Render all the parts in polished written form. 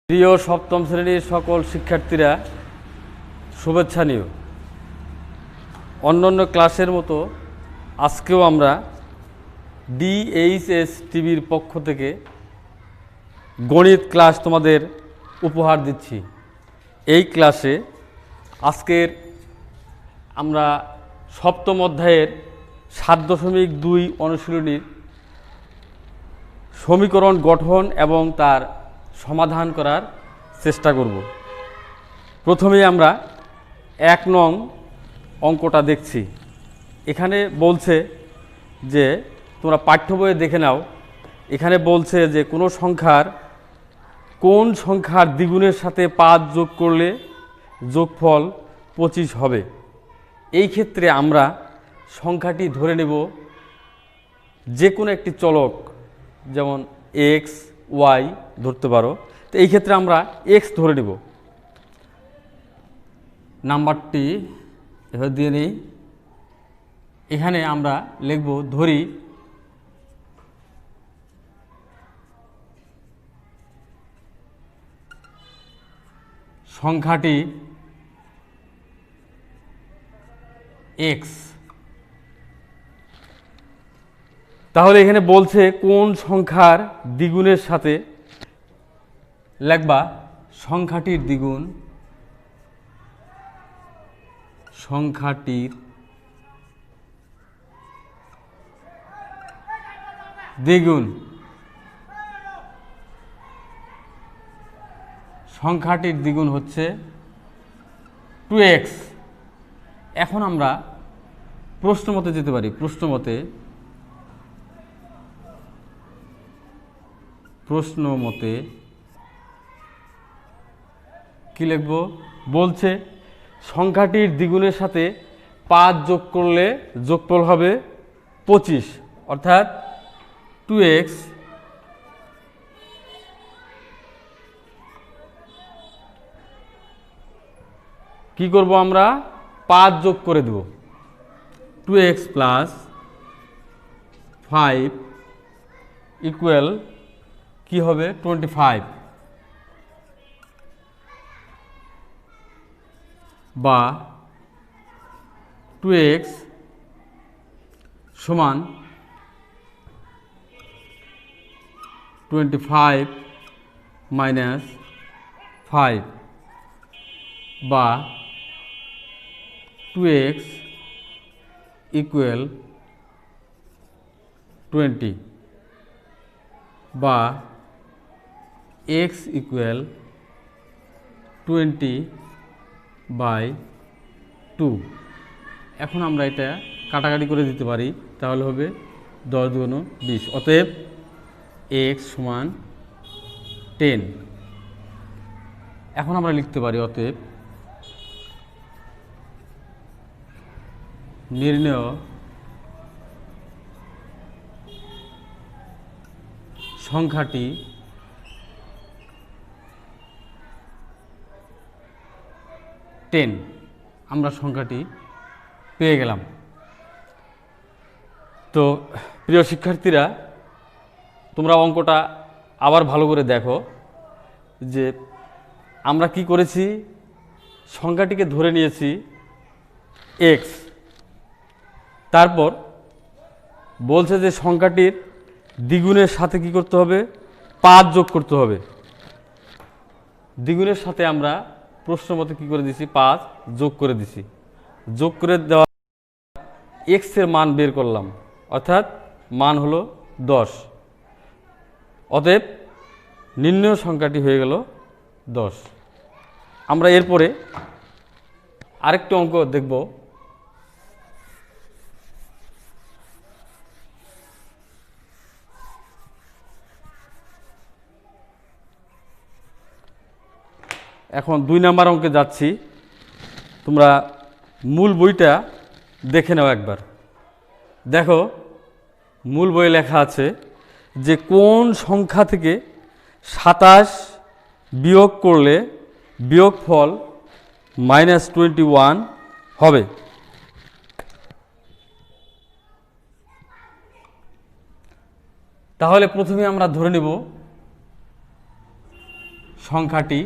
প্রিয় সপ্তম শ্রেণীর সকল শিক্ষার্থীরা শুভেচ্ছা নিও। অন্যান্য ক্লাসের মতো আজকেও আমরা ডিএইচএস টিভির পক্ষ থেকে গণিত ক্লাস তোমাদের উপহার দিচ্ছি। এই ক্লাসে আজকের আমরা সপ্তম অধ্যায়ের 7.2 অনুশীলনীর সমীকরণ গঠন এবং তার সমাধান করার চেষ্টা করব। প্রথমেই আমরা 1 নং অঙ্কটা দেখছি। এখানে বলছে যে তোমরা পাঠ্য বইয়ে দেখে নাও। এখানে বলছে যে কোন সংখ্যার দ্বিগুণের সাথে 5 যোগ করলে যোগফল 25 হবে। এই ক্ষেত্রে আমরা সংখ্যাটি ধরে নেব যে কোনো একটি চলক, যেমন এক্স ওয়াই ধরতে পারো। তো এই ক্ষেত্রে আমরা এক্স ধরে নেব। নাম্বারটি এভাবে দিয়ে নিই। এখানে আমরা লিখব ধরি সংখ্যাটি এক্স। তাহলে এখানে বলছে কোন সংখ্যার দ্বিগুণের সাথে লিখবা সংখ্যাটির দ্বিগুণ, সংখ্যাটির দ্বিগুণ, সংখ্যাটির দ্বিগুণ হচ্ছে 2x। এখন আমরা প্রশ্ন মতে যেতে পারি। প্রশ্ন মতে কি লিখব? বলছে সংখ্যাটির দ্বিগুণের সাথে 5 যোগ করলে যোগফল হবে 25, অর্থাৎ 2x কি করব? আমরা 5 যোগ করে দেব। 2x প্লাস 5 ইকুয়াল কি হবে? 25, বা 2x সমান 25 মাইনাস 5, বা 2x ইকুয়াল 20, বা x ইকুয়াল 20/2। এখন আমরা এটা কাটাকাটি করে দিতে পারি, তাহলে হবে 10 × 20। অতএব x সমান 10। এখন আমরা লিখতে পারি অতএব নির্ণেয় সংখ্যাটি আমরা সংখ্যাটি পেয়ে গেলাম। তো প্রিয় শিক্ষার্থীরা, তোমরা অঙ্কটা আবার ভালো করে দেখো যে আমরা কি করেছি। সংখ্যাটিকে ধরে নিয়েছি এক্স। তারপর বলছে যে সংখ্যাটির দ্বিগুণের সাথে কি করতে হবে? 5 যোগ করতে হবে। দ্বিগুণের সাথে আমরা প্রশ্ন মতে কী করে দিছি? 5 যোগ করে দিছি। যোগ করে দেওয়া এক্স এর মান বের করলাম, অর্থাৎ মান হলো 10। অতএব নির্ণেয় সংখ্যাটি হয়ে গেল 10। আমরা এরপরে আরেকটি অঙ্ক দেখব। এখন 2 নাম্বার অঙ্কে যাচ্ছি। তোমরা মূল বইটা দেখে নাও একবার। দেখো মূল বইয়ে লেখা আছে যে কোন সংখ্যা থেকে 27 বিয়োগ করলে বিয়োগফল -21 হবে। তাহলে প্রথমে আমরা ধরে নেব সংখ্যাটি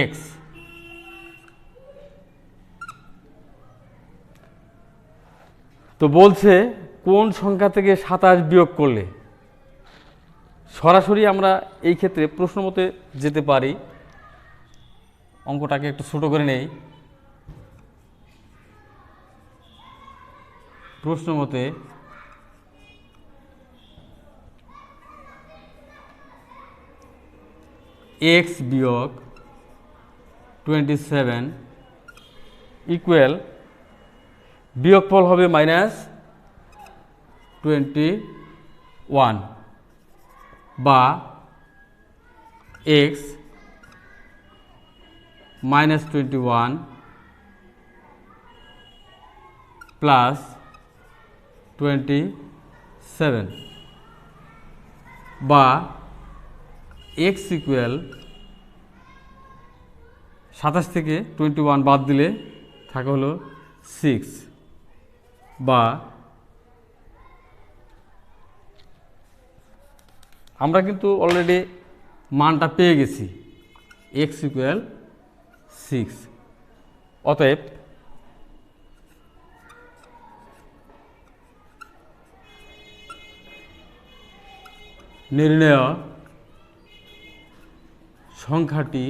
x। তো বলছে কোন সংখ্যা থেকে 27 বিয়োগ করলে, সরাসরি আমরা এই ক্ষেত্রে প্রশ্ন মতে যেতে পারি। অঙ্কটাকে একটু ছোট করে নেই। প্রশ্ন মতে x বিয়োগ 27 ইকুয়াল বিয়োগফল হবে -21 বা x -21 প্লাস 27 বা x ইকুয়াল 27 থেকে 21 বাদ দিলে থাকে হলো 6 বা আমরা কিন্তু অলরেডি মানটা পেয়ে গেছি x ইকুয়াল 6। অতএব নির্ণেয় সংখ্যাটি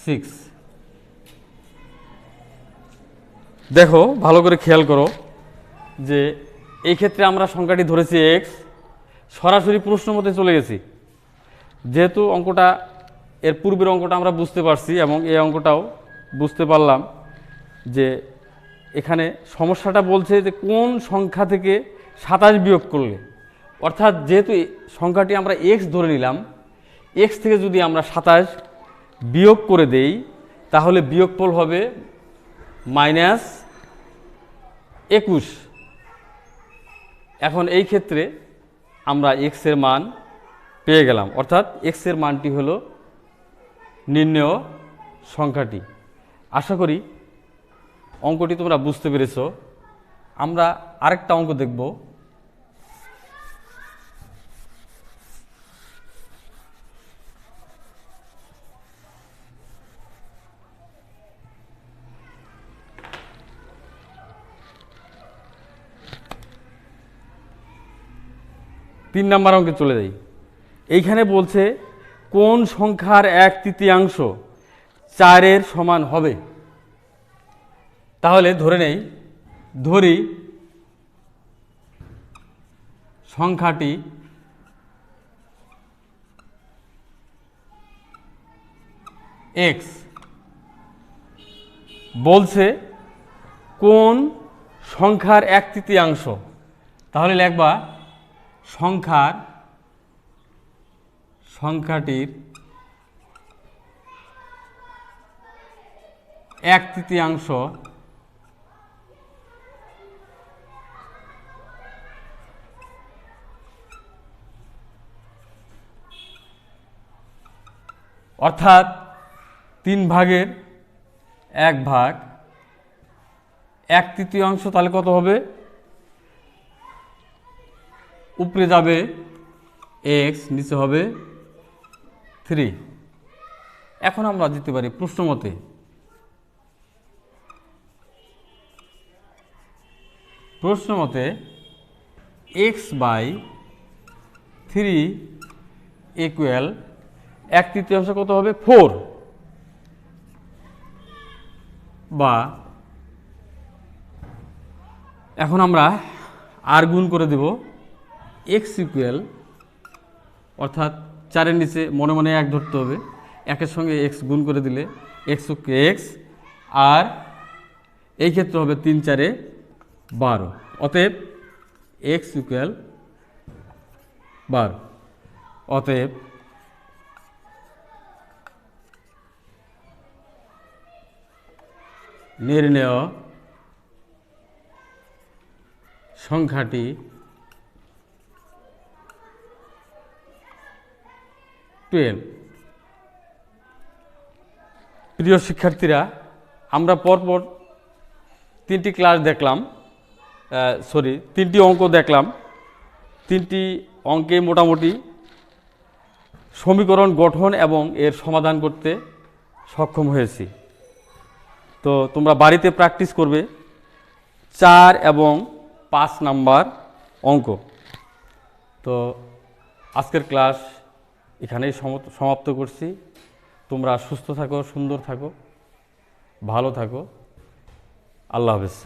সিক্স। দেখো ভালো করে খেয়াল করো যে এই ক্ষেত্রে আমরা সংখ্যাটি ধরেছি x, সরাসরি প্রশ্ন মতে চলে গেছি। যেহেতু অঙ্কটা এর পূর্বের অঙ্কটা আমরা বুঝতে পারছি এবং এই অঙ্কটাও বুঝতে পারলাম যে এখানে সমস্যাটা বলছে যে কোন সংখ্যা থেকে 27 বিয়োগ করলে, অর্থাৎ যেহেতু সংখ্যাটি আমরা x ধরে নিলাম, x থেকে যদি আমরা 27 বিয়োগ করে দেই তাহলে বিয়োগফল হবে -21। এখন এই ক্ষেত্রে আমরা x এর মান পেয়ে গেলাম, অর্থাৎ x এর মানটি হলো নির্ণেয় সংখ্যাটি। আশা করি অঙ্কটি তোমরা বুঝতে পেরেছো। আমরা আরেকটা অঙ্ক দেখব। তিন নম্বর অঙ্কে চলে যাই। এইখানে বলছে কোন সংখ্যার 1/3 4-এর সমান হবে। তাহলে ধরি সংখ্যাটি x। বলছে কোন সংখ্যার 1/3, তাহলে লিখবা সংখ্যাটির 1/3 অর্থাৎ 3 ভাগের 1 ভাগ 1/3, তাহলে কত হবে? উপরে যাবে x, নিচে হবে 3। এখন আমরা দিতে পারি প্রশ্ন মতে x/3 ইকুয়াল 1/3 কত হবে? 4 বা এখন আমরা আর গুণ করে দেব x ইকুয়াল, অর্থাৎ 4-এর নিচে মনে মনে 1 ধরতে হবে, 1-এর সঙ্গে x গুণ করে দিলে x কে x, আর এই ক্ষেত্রে হবে 3×4 = 12। অতএব x ইকুয়াল 12। অতএব নির্ণেয় সংখ্যাটি 12। প্রিয় শিক্ষার্থীরা, আমরা পরপর 3টি ক্লাস দেখলাম, সরি 3টি অঙ্ক দেখলাম। 3টি অঙ্কে মোটামুটি সমীকরণ গঠন এবং এর সমাধান করতে সক্ষম হয়েছি। তো তোমরা বাড়িতে প্র্যাকটিস করবে 4 এবং 5 নাম্বার অঙ্ক। তো আজকের ক্লাস এখানেই সমাপ্ত করছি। তোমরা সুস্থ থাকো, সুন্দর থাকো, ভালো থাকো। আল্লাহ হাফেজ।